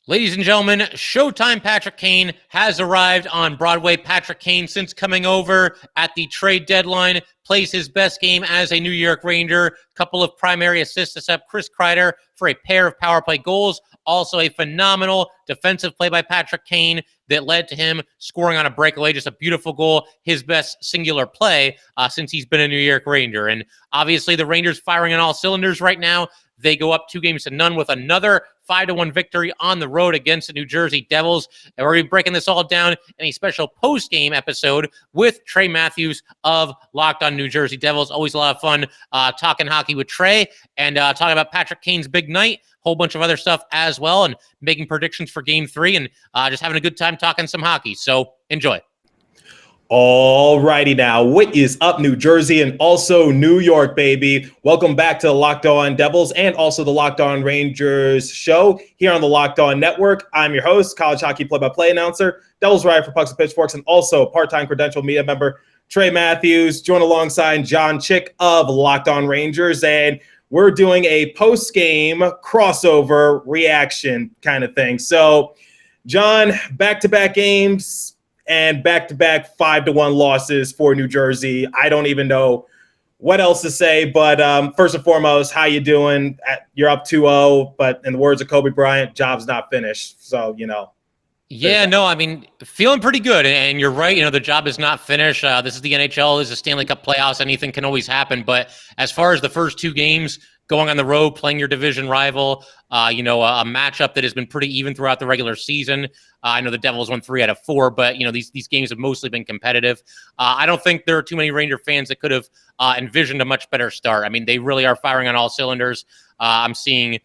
Ladies and gentlemen, Showtime Patrick Kane has arrived on Broadway. Patrick Kane, since coming over at the trade deadline, plays his best game as a New York Ranger. Couple of primary assists to set up Chris Kreider for a pair of power play goals. Also a phenomenal defensive play by Patrick Kane that led to him scoring on a breakaway. Just a beautiful goal. His best singular play since he's been a New York Ranger. And obviously the Rangers firing on all cylinders right now. They go up 2-0 with another 5-1 victory on the road against the New Jersey Devils. And we're going to be breaking this all down in a special post-game episode with Trey Matthews of Locked On New Jersey Devils. Always a lot of fun talking hockey with Trey and talking about Patrick Kane's big night, whole bunch of other stuff as well, and making predictions for Game 3 and just having a good time talking some hockey. So enjoy. All righty now, what is up, New Jersey and also New York, baby? Welcome back to the Locked On Devils and also the Locked On Rangers show here on the Locked On Network. I'm your host, college hockey play-by-play announcer, Devils writer for Pucks and Pitchforks, and also part-time credential media member Trey Matthews, joined alongside John Chick of Locked On Rangers, and we're doing a post-game crossover reaction kind of thing. So, John, back-to-back games and back-to-back 5-1 losses for New Jersey. I don't even know what else to say, but first and foremost, how you doing? You're up 2-0, but in the words of Kobe Bryant, job's not finished. So, Yeah, no, I mean, feeling pretty good. And you're right, the job is not finished. This is the NHL, this is the Stanley Cup playoffs. Anything can always happen. But as far as the first two games, going on the road, playing your division rival, a matchup that has been pretty even throughout the regular season. I know the Devils won 3 out of 4, but these games have mostly been competitive. I don't think there are too many Ranger fans that could have envisioned a much better start. I mean, they really are firing on all cylinders. I'm seeing,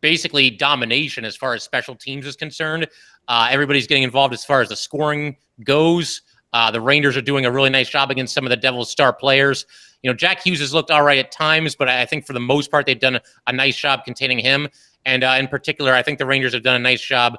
basically domination as far as special teams is concerned. Everybody's getting involved as far as the scoring goes. The Rangers are doing a really nice job against some of the Devils' star players. Jack Hughes has looked all right at times, but I think for the most part, they've done a nice job containing him. And in particular, I think the Rangers have done a nice job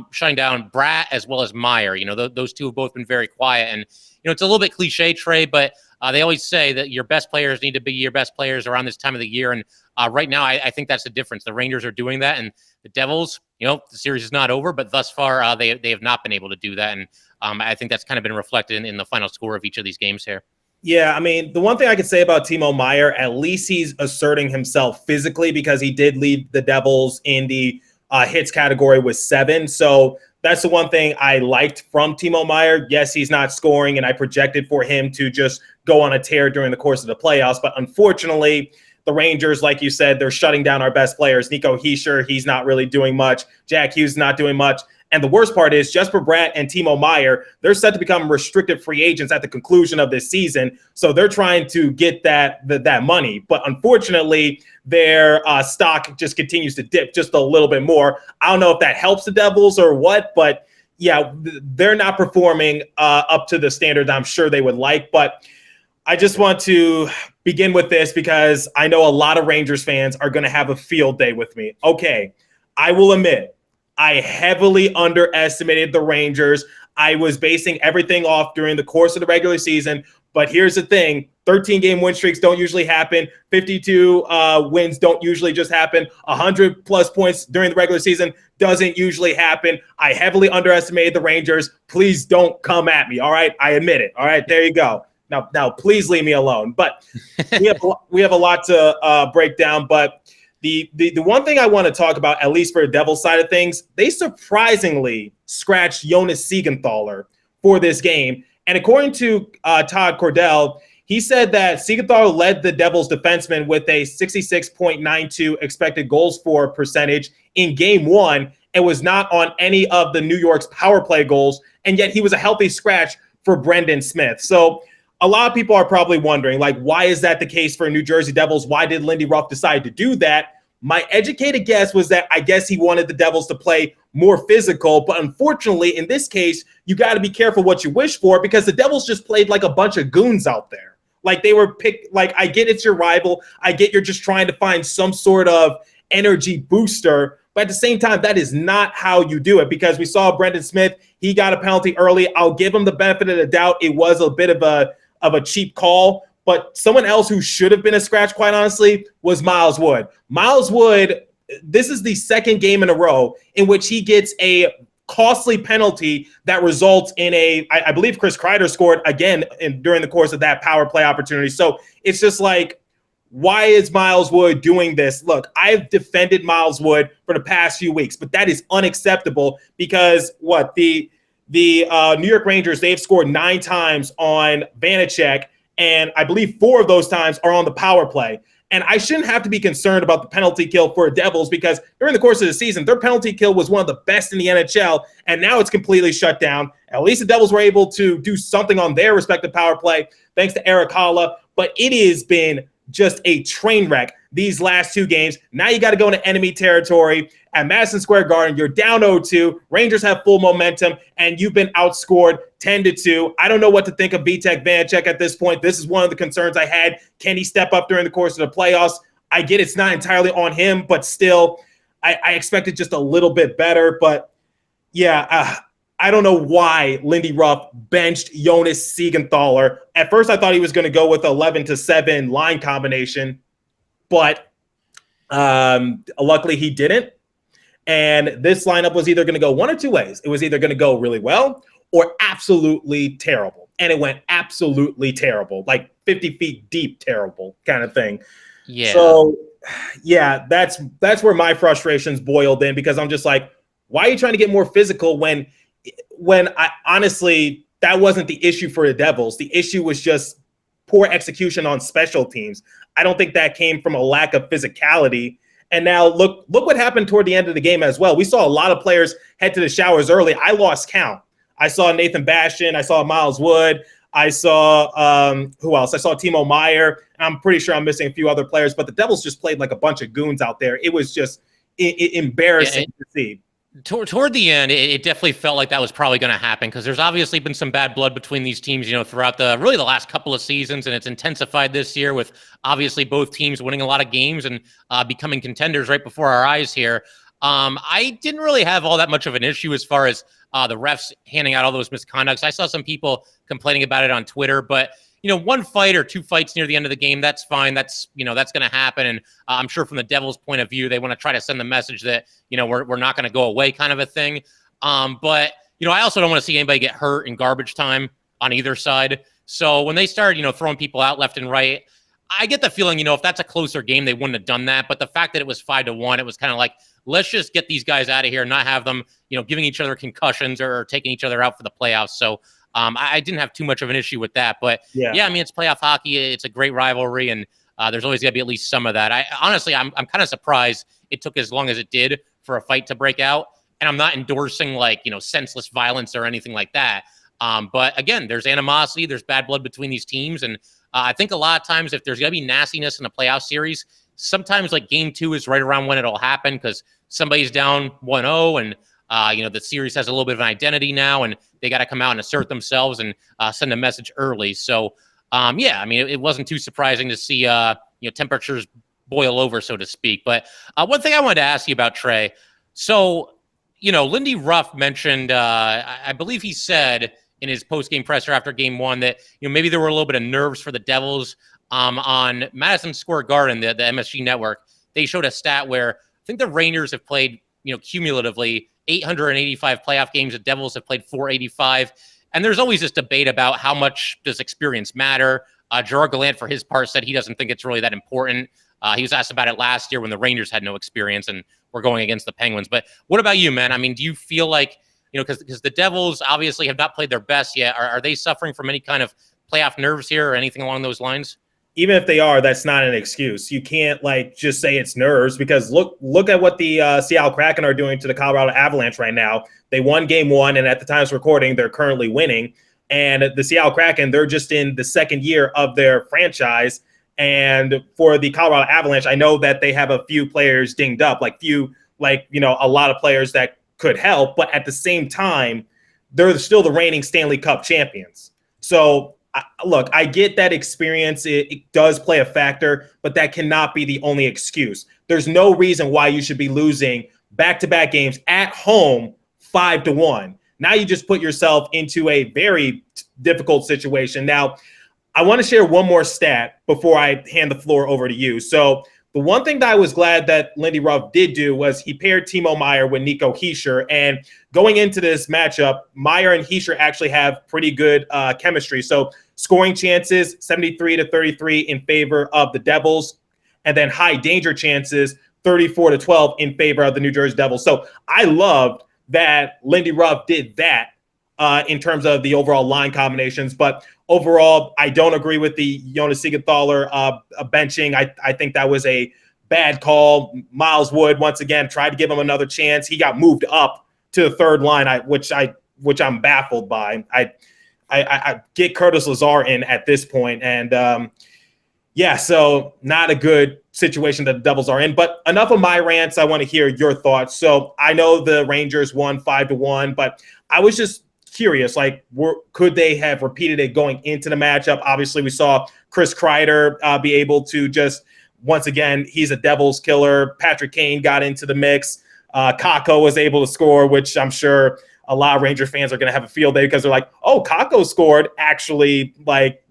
shutting down Bratt as well as Meyer. Those two have both been very quiet. And, it's a little bit cliche, Trey, but they always say that your best players need to be your best players around this time of the year. And right now, I think that's the difference. The Rangers are doing that. And the Devils, the series is not over, but thus far, they have not been able to do that. And I think that's kind of been reflected in the final score of each of these games here. Yeah, I mean, the one thing I could say about Timo Meier, at least he's asserting himself physically because he did lead the Devils in the hits category with 7. So that's the one thing I liked from Timo Meier. Yes, he's not scoring, and I projected for him to just go on a tear during the course of the playoffs. But unfortunately, the Rangers, like you said, they're shutting down our best players. Nico Hischier, he's not really doing much. Jack Hughes not doing much. And the worst part is Jesper Bratt and Timo Meier, they're set to become restricted free agents at the conclusion of this season. So they're trying to get that money. But unfortunately, their stock just continues to dip just a little bit more. I don't know if that helps the Devils or what, but yeah, they're not performing up to the standard I'm sure they would like. But I just want to begin with this because I know a lot of Rangers fans are going to have a field day with me. Okay, I will admit, I heavily underestimated the Rangers. I was basing everything off during the course of the regular season. But here's the thing. 13-game win streaks don't usually happen. 52 wins don't usually just happen. 100-plus points during the regular season doesn't usually happen. I heavily underestimated the Rangers. Please don't come at me, all right? I admit it, all right? There you go. Now, please leave me alone. But we have a lot to break down, but The one thing I want to talk about, at least for the Devils side of things, they surprisingly scratched Jonas Siegenthaler for this game. And according to Todd Cordell, he said that Siegenthaler led the Devils defenseman with a 66.92 expected goals for percentage in game 1 and was not on any of the New York's power play goals. And yet he was a healthy scratch for Brendan Smith. So a lot of people are probably wondering, why is that the case for New Jersey Devils? Why did Lindy Ruff decide to do that? My educated guess was that I guess he wanted the Devils to play more physical. But unfortunately, in this case, you got to be careful what you wish for because the Devils just played like a bunch of goons out there. They were picked. I get it's your rival. I get you're just trying to find some sort of energy booster. But at the same time, that is not how you do it because we saw Brendan Smith. He got a penalty early. I'll give him the benefit of the doubt. It was a bit of a cheap call. But someone else who should have been a scratch, quite honestly, was Miles Wood. Miles Wood this is the second game in a row in which he gets a costly penalty that results in I believe Chris Kreider scored again during the course of that power play opportunity. So it's just like, why is Miles Wood doing this? Look, I've defended Miles Wood for the past few weeks, but that is unacceptable because the New York Rangers, they've scored 9 times on Vanacek, and I believe 4 of those times are on the power play. And I shouldn't have to be concerned about the penalty kill for Devils because during the course of the season, their penalty kill was one of the best in the NHL, and now it's completely shut down. At least the Devils were able to do something on their respective power play, thanks to Eric Haula. But it has been just a train wreck these last 2 games. Now you got to go into enemy territory at Madison Square Garden. You're down 0-2. Rangers have full momentum, and you've been outscored 10-2. I don't know what to think of Vitek Vanacek at this point. This is one of the concerns I had. Can he step up during the course of the playoffs? I get it's not entirely on him, but still, I expected just a little bit better. But yeah, I don't know why Lindy Ruff benched Jonas Siegenthaler. At first, I thought he was going to go with 11-7 line combination, but luckily he didn't. And this lineup was either going to go one or two ways. It was either going to go really well or absolutely terrible. And it went absolutely terrible, like 50 feet deep terrible kind of thing. Yeah. So, yeah, that's where my frustrations boiled in because I'm just like, why are you trying to get more physical when I honestly, that wasn't the issue for the Devils. The issue was just poor execution on special teams. I don't think that came from a lack of physicality. And now look what happened toward the end of the game as well. We saw a lot of players head to the showers early. I lost count. I saw Nathan Bastian. I saw Miles Wood. I saw who else? I saw Timo Meier. And I'm pretty sure I'm missing a few other players. But the Devils just played like a bunch of goons out there. It was just embarrassing to see. Toward the end, it definitely felt like that was probably going to happen because there's obviously been some bad blood between these teams, throughout the last couple of seasons, and it's intensified this year with obviously both teams winning a lot of games and becoming contenders right before our eyes here. I didn't really have all that much of an issue as far as the refs handing out all those misconducts. I saw some people complaining about it on Twitter, but one fight or 2 fights near the end of the game, that's fine. That's going to happen. And I'm sure from the Devils' point of view, they want to try to send the message that, we're not going to go away kind of a thing. But I also don't want to see anybody get hurt in garbage time on either side. So when they started, throwing people out left and right, I get the feeling, if that's a closer game, they wouldn't have done that. But the fact that it was 5-1, it was kind of like, let's just get these guys out of here and not have them, giving each other concussions or taking each other out for the playoffs. So I didn't have too much of an issue with that, but yeah, I mean, it's playoff hockey. It's a great rivalry, and there's always got to be at least some of that. I'm kind of surprised it took as long as it did for a fight to break out, and I'm not endorsing senseless violence or anything like that. But again, there's animosity, there's bad blood between these teams, and I think a lot of times if there's going to be nastiness in a playoff series, sometimes Game 2 is right around when it'll happen because somebody's down 1-0 and the series has a little bit of an identity now, and they got to come out and assert themselves and send a message early. So, it wasn't too surprising to see, temperatures boil over, so to speak. But one thing I wanted to ask you about, Trey. So, Lindy Ruff mentioned, I believe he said in his post-game presser after Game 1 that, maybe there were a little bit of nerves for the Devils on Madison Square Garden, the MSG network. They showed a stat where I think the Rangers have played, cumulatively 885 playoff games. The Devils have played 485. And there's always this debate about how much does experience matter. Gerard Gallant, for his part, said he doesn't think it's really that important. He was asked about it last year when the Rangers had no experience and were going against the Penguins. But what about you, man? I mean, do you feel like, because the Devils obviously have not played their best yet. Are they suffering from any kind of playoff nerves here or anything along those lines? Even if they are, that's not an excuse. You can't just say it's nerves because look at what the Seattle Kraken are doing to the Colorado Avalanche right now. They won Game 1, and at the time of recording, they're currently winning. And the Seattle Kraken, they're just in the second year of their franchise. And for the Colorado Avalanche, I know that they have a few players dinged up, a lot of players that could help. But at the same time, they're still the reigning Stanley Cup champions. So look, I get that experience. It does play a factor, but that cannot be the only excuse. There's no reason why you should be losing back-to-back games at home 5-1. Now you just put yourself into a very difficult situation. Now, I want to share one more stat before I hand the floor over to you. So The one thing that I was glad that Lindy Ruff did do was he paired Timo Meier with Nico Hischier. And going into this matchup, Meier and Hischier actually have pretty good chemistry. So scoring chances, 73-33 in favor of the Devils. And then high danger chances, 34-12 in favor of the New Jersey Devils. So I loved that Lindy Ruff did that in terms of the overall line combinations. But overall, I don't agree with the Jonas Siegenthaler benching. I think that was a bad call. Miles Wood, once again, tried to give him another chance. He got moved up to the third line, which I'm baffled by. I get Curtis Lazar in at this point. And so not a good situation that the Devils are in. But enough of my rants. I want to hear your thoughts. So I know the Rangers won 5-1, but I was just curious, could they have repeated it going into the matchup? Obviously, we saw Chris Kreider be able to just, once again, he's a Devils killer. Patrick Kane got into the mix. Kakko was able to score, which I'm sure a lot of Ranger fans are going to have a field day because they're like, oh, Kakko scored actually,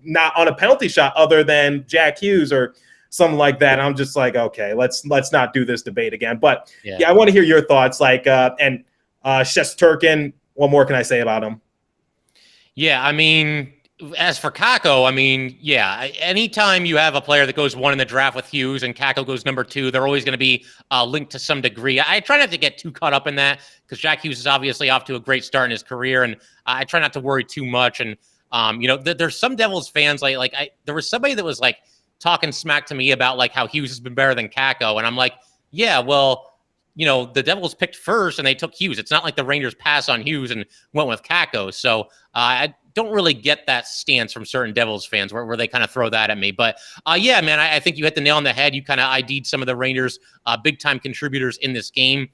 not on a penalty shot other than Jack Hughes or something like that. I'm just like, okay, let's not do this debate again. But yeah I want to hear your thoughts. And Shesterkin, what more can I say about him? Yeah, I mean, as for Kakko, anytime you have a player that goes 1 in the draft with Hughes and Kakko goes number 2, they're always going to be linked to some degree. I try not to get too caught up in that because Jack Hughes is obviously off to a great start in his career, and I try not to worry too much. And there's some Devils fans there was somebody that was talking smack to me about how Hughes has been better than Kakko, and I'm like, yeah, well, the Devils picked first and they took Hughes. It's not like the Rangers passed on Hughes and went with Kakko. So I don't really get that stance from certain Devils fans where they kind of throw that at me. But man, I think you hit the nail on the head. You kind of ID'd some of the Rangers' big-time contributors in this game.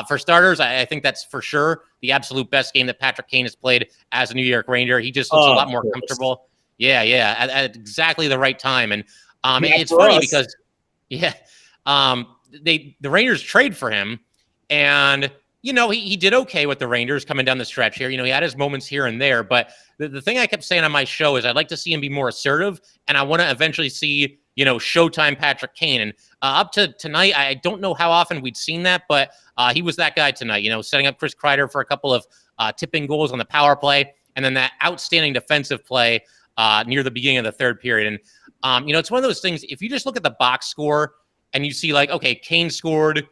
For starters, I think that's for sure the absolute best game that Patrick Kane has played as a New York Ranger. He just looks a lot more comfortable. Yeah, at exactly the right time. And it's funny because, the Rangers trade for him, and he did okay with the Rangers coming down the stretch here. He had his moments here and there, but the thing I kept saying on my show is I'd like to see him be more assertive, and I want to eventually see Showtime Patrick Kane. And up to tonight, I don't know how often we'd seen that, but he was that guy tonight. Setting up Chris Kreider for a couple of tipping goals on the power play, and then that outstanding defensive play near the beginning of the third period. And it's one of those things. If you just look at the box score and you see okay, Kane scored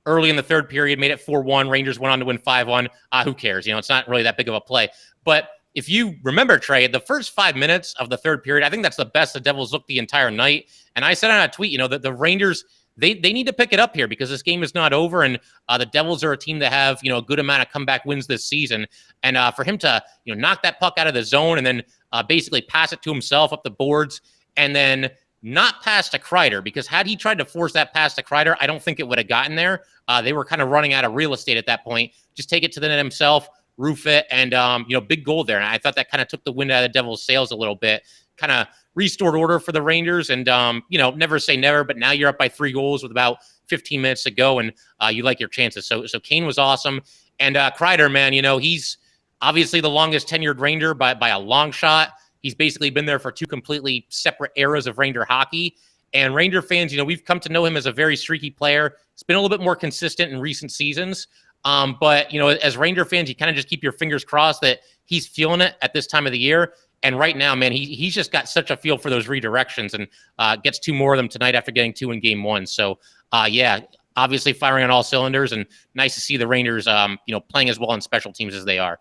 early in the third period, made it 4-1. Rangers went on to win 5-1. Who cares? It's not really that big of a play. But if you remember, Trey, the first 5 minutes of the third period, I think that's the best the Devils looked the entire night. And I said on a tweet, that the Rangers, they need to pick it up here because this game is not over. And the Devils are a team that have, a good amount of comeback wins this season. And for him to, knock that puck out of the zone and then basically pass it to himself up the boards and then not pass to Kreider, because had he tried to force that pass to Kreider, I don't think it would have gotten there. They were kind of running out of real estate at that point. Just take it to the net himself, roof it, and, big goal there. And I thought that kind of took the wind out of the Devils' sails a little bit, kind of restored order for the Rangers. And, never say never, but now you're up by 3 goals with about 15 minutes to go, and you like your chances. So Kane was awesome. And Kreider, man, he's obviously the longest tenured Ranger by a long shot. He's basically been there for 2 completely separate eras of Ranger hockey. And Ranger fans, we've come to know him as a very streaky player. He's been a little bit more consistent in recent seasons. But, as Ranger fans, you kind of just keep your fingers crossed that he's feeling it at this time of the year. And right now, man, he's just got such a feel for those redirections and gets 2 more of them tonight after getting 2 in game 1. So, obviously firing on all cylinders, and nice to see the Rangers, playing as well on special teams as they are.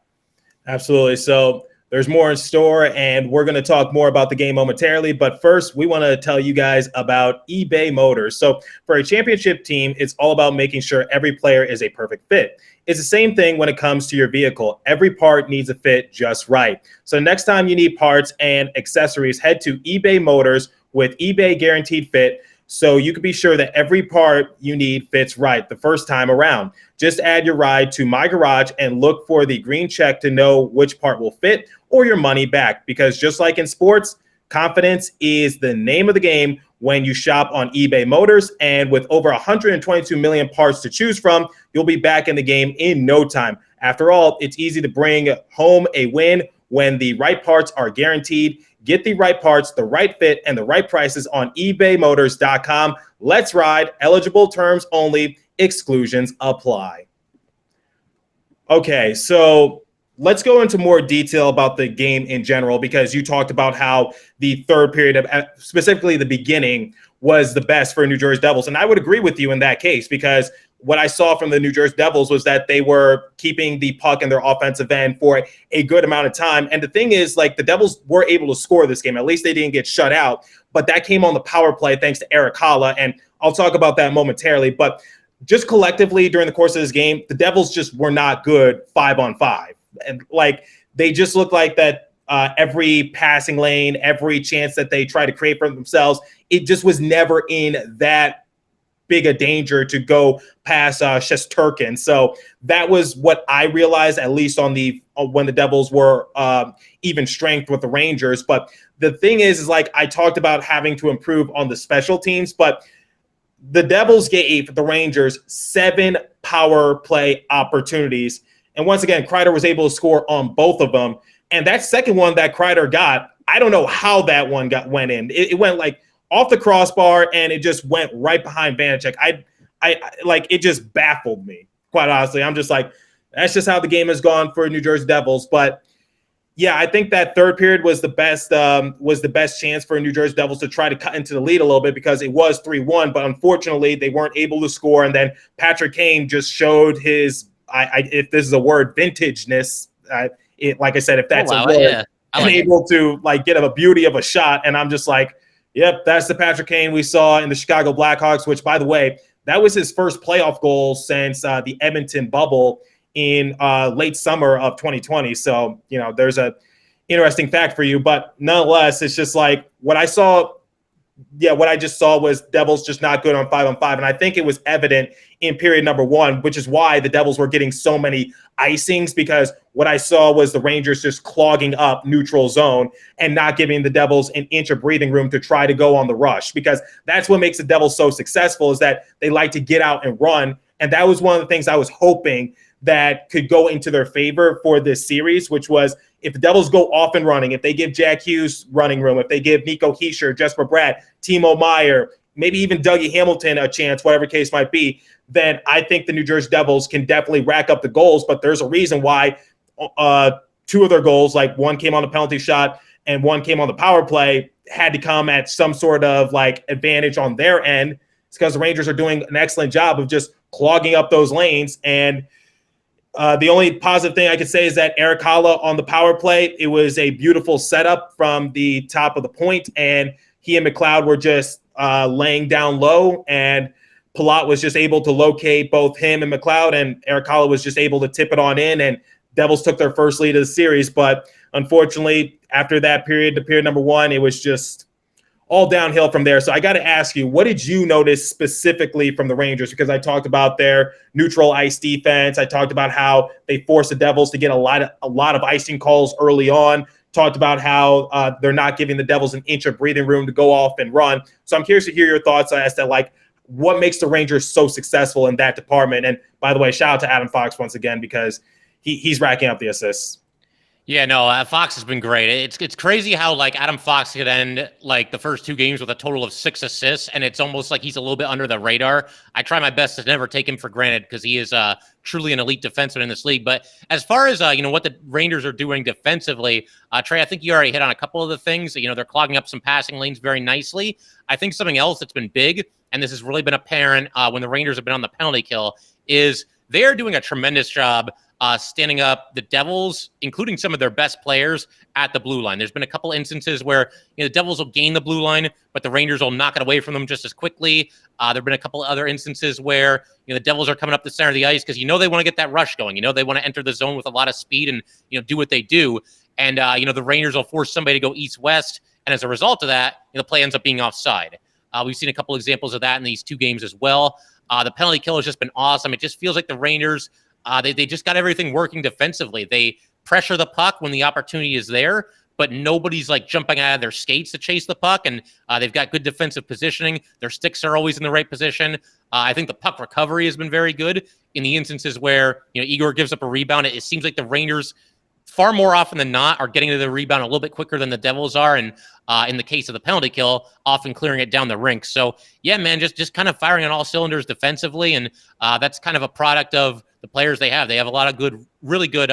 Absolutely. So there's more in store, and we're going to talk more about the game momentarily. But first, we want to tell you guys about eBay Motors. So for a championship team, it's all about making sure every player is a perfect fit. It's the same thing when it comes to your vehicle. Every part needs to fit just right. So next time you need parts and accessories, head to eBay Motors with eBay Guaranteed Fit, so you can be sure that every part you need fits right the first time around. Just add your ride to My Garage and look for the green check to know which part will fit or your money back. Because just like in sports, confidence is the name of the game when you shop on eBay Motors. And with over 122 million parts to choose from, you'll be back in the game in no time. After all, it's easy to bring home a win when the right parts are guaranteed. Get the right parts, the right fit, and the right prices on ebaymotors.com. Let's ride. Eligible terms only. Exclusions apply. Okay, so let's go into more detail about the game in general, because you talked about how the third period, of specifically the beginning, was the best for New Jersey Devils. And I would agree with you in that case, because what I saw from the New Jersey Devils was that they were keeping the puck in their offensive end for a good amount of time. And the thing is, like, the Devils were able to score this game. At least they didn't get shut out. But that came on the power play thanks to Erik Haula. And I'll talk about that momentarily. But just collectively during the course of this game, the Devils just were not good 5-on-5. And like, they just looked like that every passing lane, every chance that they try to create for themselves, it just was never in that big a danger to go past Shesterkin. So that was what I realized, at least on the when the Devils were even strength with the Rangers. But the thing is like, I talked about having to improve on the special teams, but the Devils gave the Rangers 7 power play opportunities. And once again, Kreider was able to score on both of them. And that second one that Kreider got, I don't know how that one went in. It went like off the crossbar, and it just went right behind Vanacek. I like, it just baffled me, quite honestly. I'm just like, that's just how the game has gone for New Jersey Devils. But yeah, I think that third period was the best chance for New Jersey Devils to try to cut into the lead a little bit, because it was 3-1, but unfortunately they weren't able to score. And then Patrick Kane just showed his, if this is a word, vintageness. Like I said, if that's a word, yeah. and able to like get a beauty of a shot. And I'm just like, yep, that's the Patrick Kane we saw in the Chicago Blackhawks, which, by the way, that was his first playoff goal since the Edmonton bubble in late summer of 2020. So, you know, there's a interesting fact for you. But nonetheless, it's just like what I saw. Yeah, what I just saw was Devils just not good on 5-on-5. And I think it was evident in period number 1, which is why the Devils were getting so many icings, because what I saw was the Rangers just clogging up neutral zone and not giving the Devils an inch of breathing room to try to go on the rush, because that's what makes the Devils so successful, is that they like to get out and run. And that was one of the things I was hoping that could go into their favor for this series, which was if the Devils go off and running, if they give Jack Hughes running room, if they give Nico Hischier, Jesper Bratt, Timo Meier, maybe even Dougie Hamilton a chance, whatever case might be, then I think the New Jersey Devils can definitely rack up the goals. But there's a reason why 2 of their goals, like one came on a penalty shot and one came on the power play, had to come at some sort of like advantage on their end. It's because the Rangers are doing an excellent job of just clogging up those lanes. And the only positive thing I could say is that Erik Haula on the power play, it was a beautiful setup from the top of the point, and he and McLeod were just laying down low, and Palat was just able to locate both him and McLeod, and Erik Haula was just able to tip it on in, and Devils took their first lead of the series. But unfortunately, after that period, the period number 1, it was just all downhill from there. So I got to ask you, what did you notice specifically from the Rangers? Because I talked about their neutral ice defense. I talked about how they forced the Devils to get a lot of icing calls early on. Talked about how they're not giving the Devils an inch of breathing room to go off and run. So I'm curious to hear your thoughts as to like what makes the Rangers so successful in that department. And by the way, shout out to Adam Fox once again, because he's racking up the assists. Yeah, no, Fox has been great. It's crazy how like Adam Fox could end like the first 2 games with a total of 6 assists, and it's almost like he's a little bit under the radar. I try my best to never take him for granted, because he is truly an elite defenseman in this league. But as far as what the Rangers are doing defensively, Trey, I think you already hit on a couple of the things. You know, they're clogging up some passing lanes very nicely. I think something else that's been big, and this has really been apparent when the Rangers have been on the penalty kill, is they are doing a tremendous job standing up the Devils, including some of their best players, at the blue line. There's been a couple instances where the Devils will gain the blue line, but the Rangers will knock it away from them just as quickly. There have been a couple other instances where the Devils are coming up the center of the ice because they want to get that rush going. They want to enter the zone with a lot of speed and do what they do. And the Rangers will force somebody to go east-west, and as a result of that, the play ends up being offside. We've seen a couple examples of that in these 2 games as well. The penalty kill has just been awesome. It just feels like the Rangers, they just got everything working defensively. They pressure the puck when the opportunity is there, but nobody's like jumping out of their skates to chase the puck, and they've got good defensive positioning. Their sticks are always in the right position. I think the puck recovery has been very good in the instances where Igor gives up a rebound. It seems like the Rangers far more often than not are getting to the rebound a little bit quicker than the Devils are. And in the case of the penalty kill, often clearing it down the rink. So yeah, man, just kind of firing on all cylinders defensively. And that's kind of a product of the players they have. They have a lot of good, really good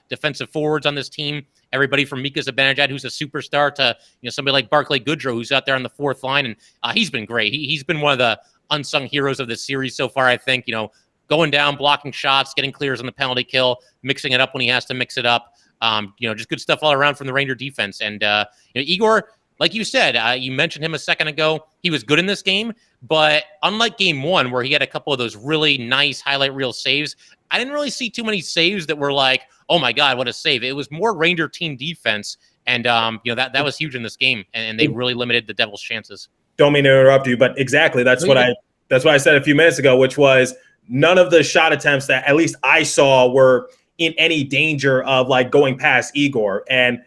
defensive forwards on this team. Everybody from Mika Zibanejad, who's a superstar, to somebody like Barclay Goodrow, who's out there on the fourth line, and he's been great. He's been one of the unsung heroes of this series so far, I think. Going down, blocking shots, getting clears on the penalty kill, mixing it up when he has to mix it up. Just good stuff all around from the Ranger defense. And Igor, like you said, you mentioned him a second ago. He was good in this game, but unlike game one, where he had a couple of those really nice highlight reel saves, I didn't really see too many saves that were like, oh my God, what a save. It was more Ranger team defense. And, that was huge in this game, and they really limited the Devils' chances. Don't mean to interrupt you, but exactly. That's what I said a few minutes ago, which was none of the shot attempts that at least I saw were in any danger of like going past Igor. And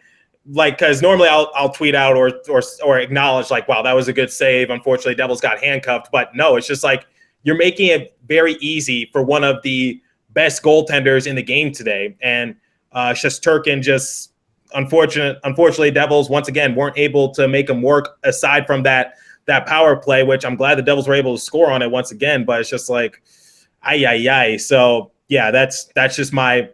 like, because normally I'll tweet out or acknowledge like, wow, that was a good save. Unfortunately, Devils got handcuffed. But no, it's just like you're making it very easy for one of the best goaltenders in the game today. And Shesterkin just unfortunately, Devils once again weren't able to make him work aside from that power play, which I'm glad the Devils were able to score on it once again. But it's just like, ay. So yeah, that's just my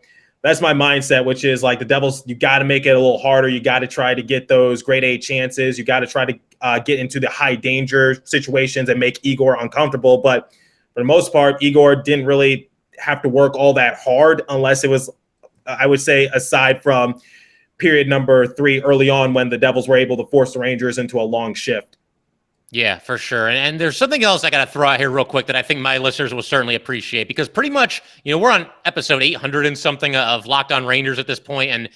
mindset, which is like the Devils, you got to make it a little harder. You got to try to get those grade A chances. You got to try to get into the high danger situations and make Igor uncomfortable. But for the most part, Igor didn't really have to work all that hard unless it was, I would say, aside from period number 3 early on when the Devils were able to force the Rangers into a long shift. Yeah, for sure. And there's something else I got to throw out here real quick that I think my listeners will certainly appreciate, because pretty much, we're on episode 800 and something of Locked On Rangers at this point, and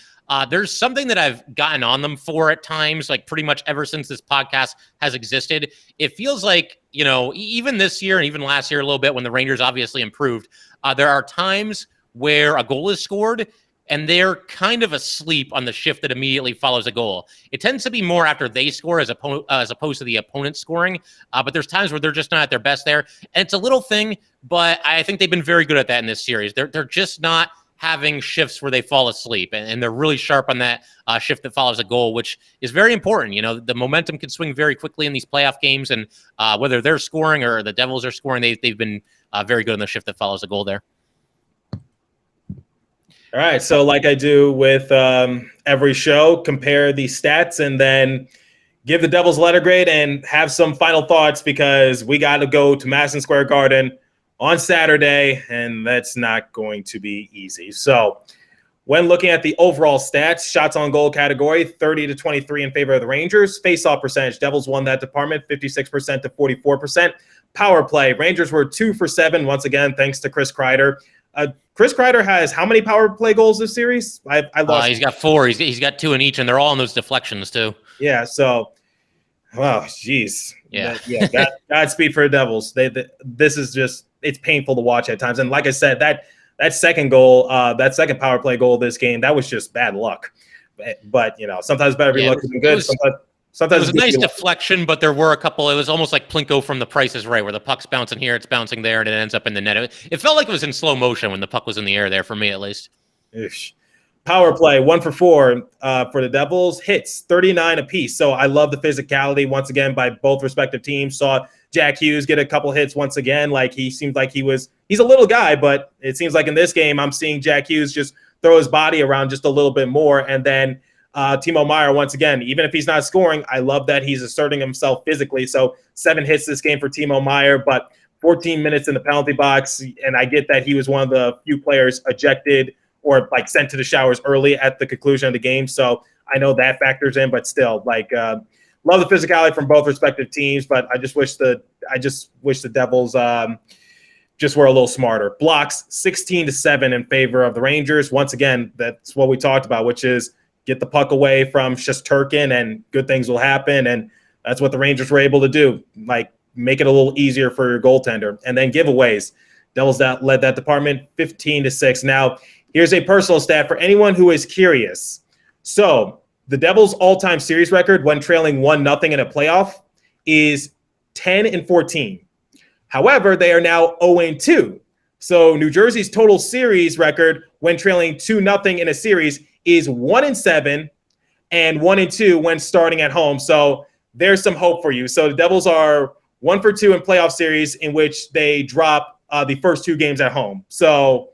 there's something that I've gotten on them for at times, like pretty much ever since this podcast has existed. It feels like, even this year and even last year a little bit when the Rangers obviously improved, there are times where a goal is scored and they're kind of asleep on the shift that immediately follows a goal. It tends to be more after they score as opposed to the opponent scoring, but there's times where they're just not at their best there. And it's a little thing, but I think they've been very good at that in this series. They're just not having shifts where they fall asleep, and they're really sharp on that shift that follows a goal, which is very important. The momentum can swing very quickly in these playoff games, and whether they're scoring or the Devils are scoring, they've been very good on the shift that follows a goal there. All right, so like I do with every show, compare the stats and then give the Devils a letter grade and have some final thoughts, because we got to go to Madison Square Garden on Saturday, and that's not going to be easy. So when looking at the overall stats, shots on goal category, 30-23 in favor of the Rangers. Face-off percentage, Devils won that department, 56% to 44%. Power play, Rangers were 2 for 7, once again, thanks to Chris Kreider. Chris Kreider has how many power play goals this series? I lost. He's got 4. He's got 2 in each, and they're all in those deflections too. Yeah. So, geez. Yeah. Godspeed for the Devils. This is just, it's painful to watch at times. And like I said, that second goal, that second power play goal of this game, that was just bad luck. But sometimes better be lucky than good. Sometimes it was a nice deflection, but there were a couple. It was almost like Plinko from The Price is Right, where the puck's bouncing here, it's bouncing there, and it ends up in the net. It felt like it was in slow motion when the puck was in the air there, for me at least. Ish. Power play, 1 for 4 for the Devils. Hits, 39 apiece. So I love the physicality, once again, by both respective teams. Saw Jack Hughes get a couple hits once again. Like, he seemed like he's a little guy, but it seems like in this game, I'm seeing Jack Hughes just throw his body around just a little bit more. And then Timo Meier, once again, even if he's not scoring, I love that he's asserting himself physically. So 7 hits this game for Timo Meier, but 14 minutes in the penalty box. And I get that he was one of the few players ejected or like sent to the showers early at the conclusion of the game. So I know that factors in, but still, like, love the physicality from both respective teams. But I just wish the Devils just were a little smarter. Blocks, 16-7 in favor of the Rangers. Once again, that's what we talked about, which is get the puck away from Shesterkin and good things will happen. And that's what the Rangers were able to do. Like, make it a little easier for your goaltender. And then giveaways. Devils led that department 15-6. Now, here's a personal stat for anyone who is curious. So the Devils' all-time series record when trailing 1-0 in a playoff is 10-14. However, they are now 0-2. So New Jersey's total series record when trailing 2-0 in a series is 1-7 and 1-2 when starting at home. So there's some hope for you. So the Devils are 1-2 in playoff series in which they drop the first 2 games at home. So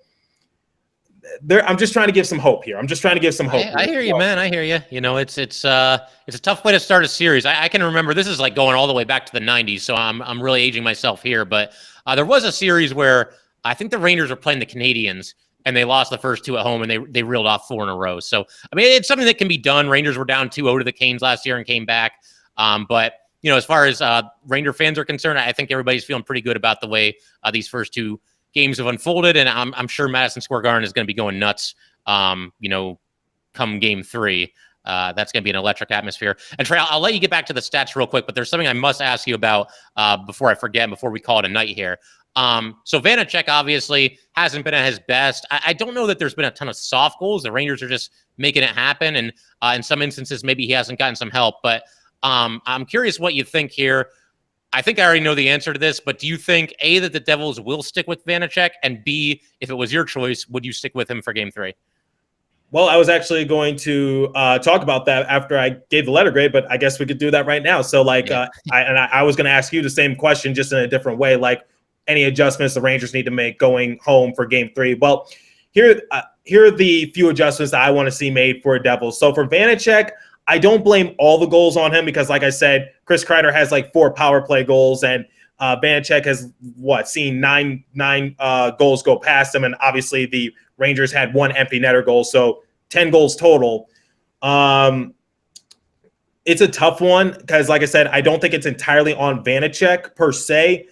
I'm just trying to give some hope here. I hear you, man. I hear you. You know, it's a tough way to start a series. I can remember this is like going all the way back to the 90s, so I'm really aging myself here. But there was a series where I think the Rangers were playing the Canadiens, and they lost the first 2 at home, and they reeled off 4 in a row. So, I mean, it's something that can be done. Rangers were down 2-0 to the Canes last year and came back. But, you know, as far as Ranger fans are concerned, I think everybody's feeling pretty good about the way these first 2 games have unfolded. And I'm sure Madison Square Garden is going to be going nuts, you know, come game 3. That's going to be an electric atmosphere. And Trey, I'll let you get back to the stats real quick, but there's something I must ask you about before I forget, before we call it a night here. So Vanacek obviously hasn't been at his best. I don't know that there's been a ton of soft goals. The Rangers are just making it happen. And in some instances, maybe he hasn't gotten some help. But I'm curious what you think here. I think I already know the answer to this, but do you think, A, that the Devils will stick with Vanacek, and B, if it was your choice, would you stick with him for game 3? Well, I was actually going to talk about that after I gave the letter grade, but I guess we could do that right now. So, like, yeah. I was going to ask you the same question, just in a different way. Like, any adjustments the Rangers need to make going home for game 3? Well, here are the few adjustments that I want to see made for Devils. So for Vanacek, I don't blame all the goals on him because, like I said, Chris Kreider has like 4 power play goals, and Vanacek has seen nine goals go past him, and obviously the Rangers had 1 empty netter goal, so 10 goals total. It's a tough one because, like I said, I don't think it's entirely on Vanacek per se,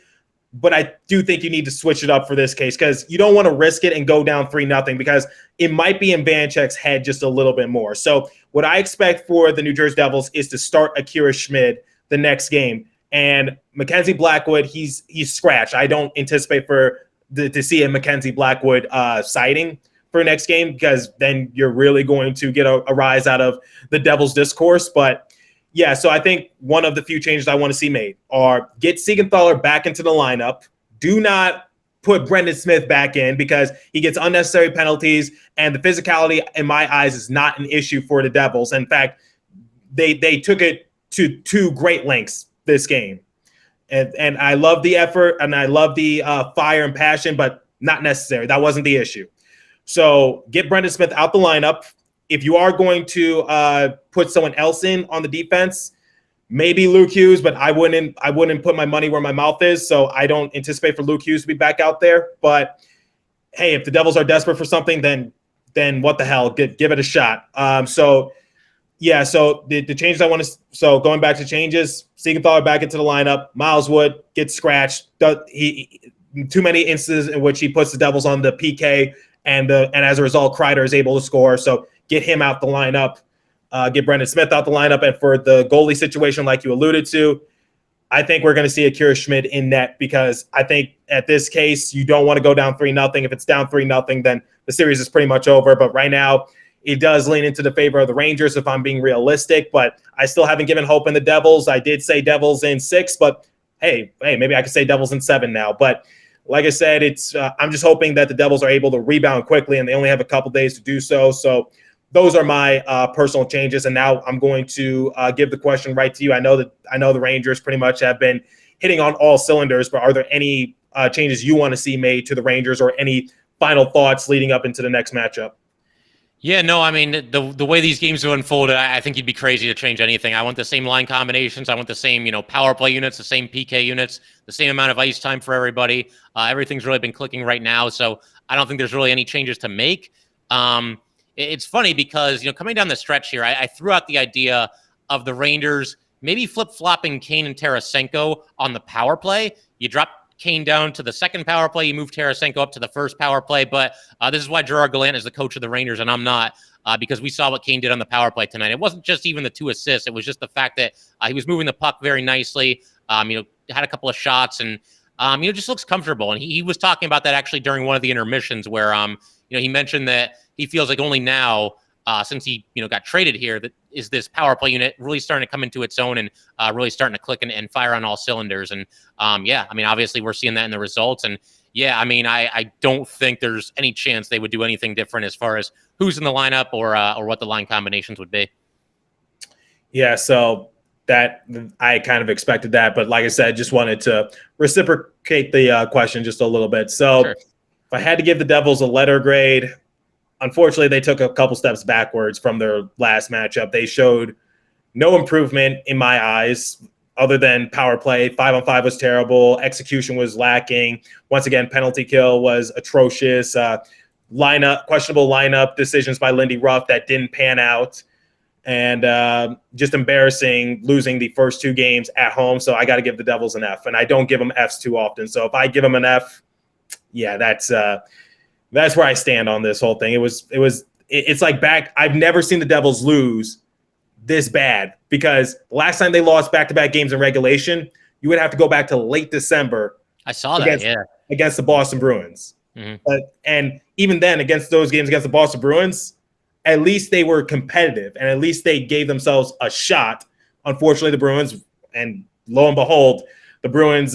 but I do think you need to switch it up for this case because you don't want to risk it and go down 3-0 because it might be in Vanacek's head just a little bit more. So what I expect for the New Jersey Devils is to start Akira Schmid the next game. And Mackenzie Blackwood, he's scratched. I don't anticipate to see a Mackenzie Blackwood sighting for next game because then you're really going to get a rise out of the Devils discourse. But yeah, so I think one of the few changes I want to see made are get Siegenthaler back into the lineup. Do not put Brendan Smith back in because he gets unnecessary penalties, and the physicality, in my eyes, is not an issue for the Devils. In fact, they took it to great lengths this game. And I love the effort, and I love the fire and passion, but not necessary. That wasn't the issue. So get Brendan Smith out the lineup. If you are going to put someone else in on the defense, maybe Luke Hughes, but I wouldn't put my money where my mouth is. So I don't anticipate for Luke Hughes to be back out there. But hey, if the Devils are desperate for something, then what the hell? Give it a shot. So the changes I want to. So going back to changes, Siegenthaler back into the lineup. Miles Wood gets scratched. Too many instances in which he puts the Devils on the PK, and as a result, Kreider is able to score. So get him out the lineup. Get Brendan Smith out the lineup. And for the goalie situation, like you alluded to, I think we're going to see Akira Schmid in net because I think at this case, you don't want to go down 3-0. If it's down 3-0, then the series is pretty much over. But right now, it does lean into the favor of the Rangers if I'm being realistic. But I still haven't given hope in the Devils. I did say Devils in 6, but hey, maybe I could say Devils in 7 now. But like I said, it's I'm just hoping that the Devils are able to rebound quickly, and they only have a couple days to do so. So those are my personal changes. And now I'm going to give the question right to you. I know the Rangers pretty much have been hitting on all cylinders, but are there any changes you want to see made to the Rangers or any final thoughts leading up into the next matchup? Yeah, no, I mean, the way these games have unfolded, I think you'd be crazy to change anything. I want the same line combinations. I want the same, power play units, the same PK units, the same amount of ice time for everybody. Everything's really been clicking right now, so I don't think there's really any changes to make. It's funny because, coming down the stretch here, I threw out the idea of the Rangers maybe flip-flopping Kane and Tarasenko on the power play. You drop Kane down to the second power play. You move Tarasenko up to the first power play. But this is why Gerard Gallant is the coach of the Rangers, and I'm not, because we saw what Kane did on the power play tonight. It wasn't just even the 2 assists. It was just the fact that he was moving the puck very nicely, had a couple of shots, and, just looks comfortable. And he was talking about that actually during one of the intermissions where, he mentioned that he feels like only now, since he got traded here, that is this power play unit really starting to come into its own and really starting to click and fire on all cylinders. And obviously we're seeing that in the results. And yeah, I mean, I don't think there's any chance they would do anything different as far as who's in the lineup or what the line combinations would be. Yeah, so that I kind of expected that, but like I said, just wanted to reciprocate the question just a little bit. So Sure. if I had to give the Devils a letter grade, unfortunately, they took a couple steps backwards from their last matchup. They showed no improvement in my eyes other than power play. 5-on-5 was terrible. Execution was lacking. Once again, penalty kill was atrocious. Questionable lineup decisions by Lindy Ruff that didn't pan out. And just embarrassing losing the first two games at home. So I got to give the Devils an F, and I don't give them Fs too often. So if I give them an F, yeah, that's where I stand on this whole thing. It's like I've never seen the Devils lose this bad, because the last time they lost back-to-back games in regulation, you would have to go back to late December. I saw that, against the Boston Bruins. Mm-hmm. And even then, against those games against the Boston Bruins, at least they were competitive, and at least they gave themselves a shot. Unfortunately, the Bruins, and lo and behold, the Bruins,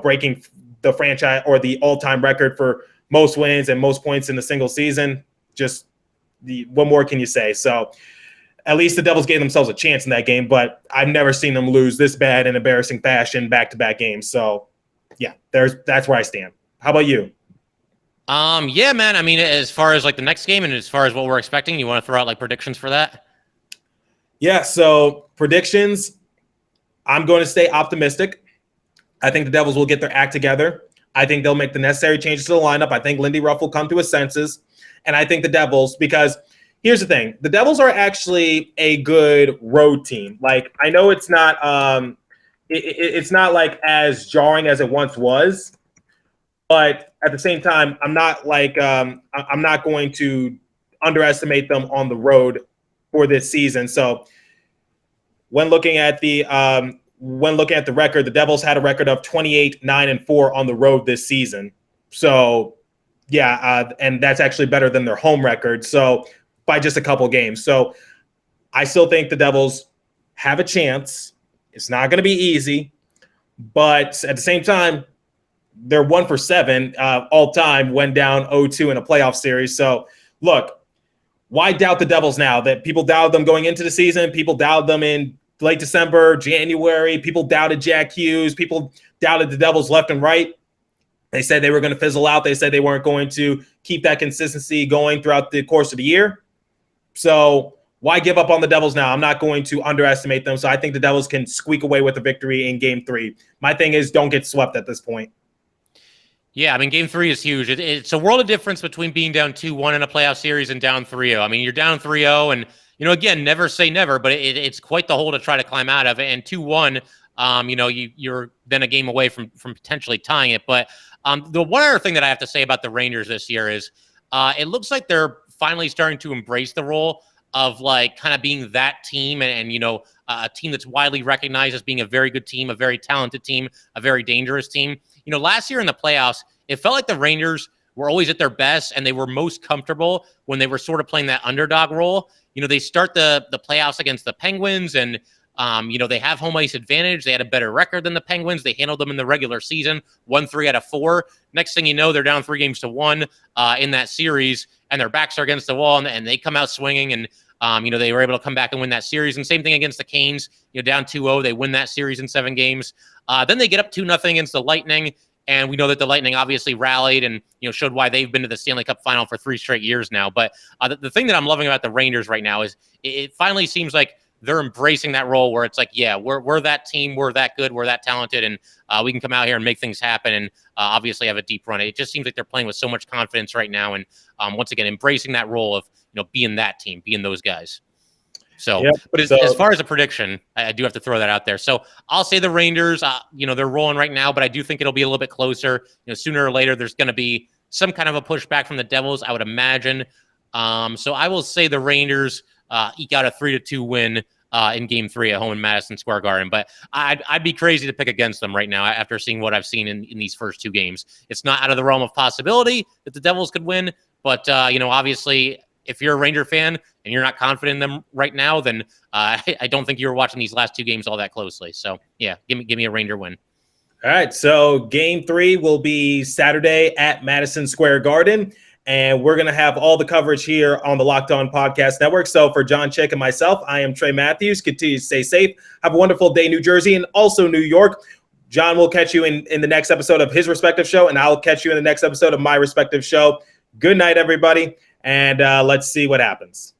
breaking the franchise or the all-time record for most wins and most points in a single season. Just what more can you say? So at least the Devils gave themselves a chance in that game, but I've never seen them lose this bad in embarrassing fashion back-to-back games. So yeah, that's where I stand. How about you? Yeah, man. I mean, as far as like the next game and as far as what we're expecting, you want to throw out like predictions for that? Yeah. So predictions, I'm going to stay optimistic. I think the Devils will get their act together. I think they'll make the necessary changes to the lineup. I think Lindy Ruff will come to his senses. And I think the Devils, because here's the thing, the Devils are actually a good road team. Like, I know it's not it's not like as jarring as it once was, but at the same time, I'm not going to underestimate them on the road for this season. So when looking at the record, the Devils had a record of 28-9-4 on the road this season. So yeah, and that's actually better than their home record. So by just a couple games. So I still think the Devils have a chance. It's not going to be easy, but at the same time, they're 1-for-7 all time when down 0-2 in a playoff series. So look, why doubt the Devils now? That people doubted them going into the season. People doubted them in late December, January. People doubted Jack Hughes. People doubted the Devils left and right. They said they were going to fizzle out. They said they weren't going to keep that consistency going throughout the course of the year. So why give up on the Devils now? I'm not going to underestimate them. So I think the Devils can squeak away with a victory in Game 3. My thing is, don't get swept at this point. Yeah, I mean, Game 3 is huge. It's a world of difference between being down 2-1 in a playoff series and down 3-0. I mean, you're down 3-0, and, again, never say never, but it's quite the hole to try to climb out of. And 2-1, you're then a game away from potentially tying it. But the one other thing that I have to say about the Rangers this year is it looks like they're finally starting to embrace the role of like kind of being that team and a team that's widely recognized as being a very good team, a very talented team, a very dangerous team. Last year in the playoffs, it felt like the Rangers were always at their best and they were most comfortable when they were sort of playing that underdog role. They start the playoffs against the Penguins and, they have home ice advantage. They had a better record than the Penguins. They handled them in the regular season, won 3 out of 4. Next thing you know, they're down 3-1 in that series and their backs are against the wall and they come out swinging and, they were able to come back and win that series. And same thing against the Canes, down 2-0. They win that series in 7 games. Then they get up 2-0 against the Lightning. And we know that the Lightning obviously rallied and, showed why they've been to the Stanley Cup final for 3 straight years now. But the thing that I'm loving about the Rangers right now is it finally seems like they're embracing that role where it's like, yeah, we're that team. We're that good. We're that talented. And we can come out here and make things happen and obviously have a deep run. It just seems like they're playing with so much confidence right now. And once again, embracing that role of, being that team, being those guys. So, yep. But as far as a prediction, I do have to throw that out there. So I'll say the Rangers, they're rolling right now, but I do think it'll be a little bit closer. Sooner or later, there's going to be some kind of a pushback from the Devils, I would imagine. So I will say the Rangers eke out a 3-2 win in Game 3 at home in Madison Square Garden. But I'd be crazy to pick against them right now after seeing what I've seen in these first 2 games. It's not out of the realm of possibility that the Devils could win, but obviously, if you're a Ranger fan and you're not confident in them right now, then I don't think you were watching these last 2 games all that closely. So, yeah, give me a Ranger win. All right, so game 3 will be Saturday at Madison Square Garden, and we're going to have all the coverage here on the Locked On Podcast Network. So for John Chick and myself, I am Trey Matthews. Continue to stay safe. Have a wonderful day, New Jersey, and also New York. John will catch you in the next episode of his respective show, and I'll catch you in the next episode of my respective show. Good night, everybody, and let's see what happens.